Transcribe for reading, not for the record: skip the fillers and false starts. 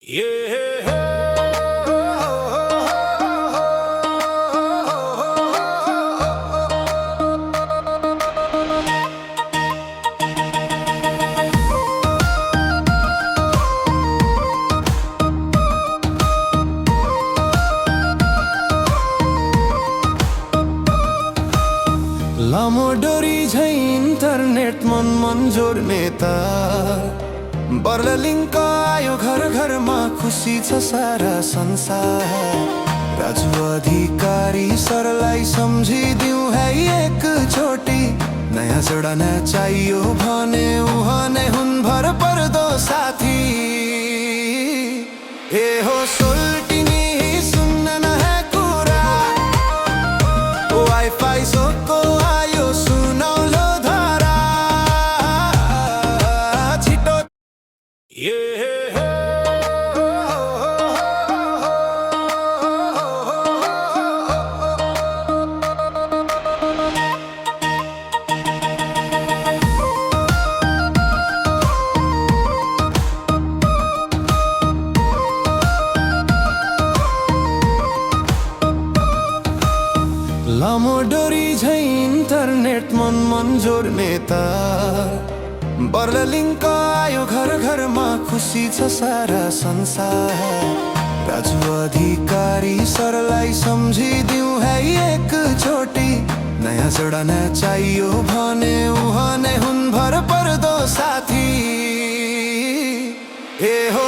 लामो डोरी झै इन्टरनेट मन जोड्ने तार बर्ल लिङ्क आयो घर घरमा खुसी छ सारा संसार। राजु अधिकारी सरलाई सम्झिदिउँ है एकचोटि, नयाँ जोडना चाहियो भने उहाँ नै हुन् भर पर्दो साथी। ए हो सोल्टिनी सुन्न न है कुरा, वाइफाई सोको आयो सुनौलो धारा छिटो। लामो डोरी झै इन्टरनेट मन जोड्ने तार बर्ल लिङ्क आयो घर घरमा खुसी छ सारा संसार। राजु अधिकारी सरलाई सम्झिदिउँ है एकचोटि, नयाँ जोडना चाहियो भने उहाँ नै हुन् भर पर्दो साथी। ए हो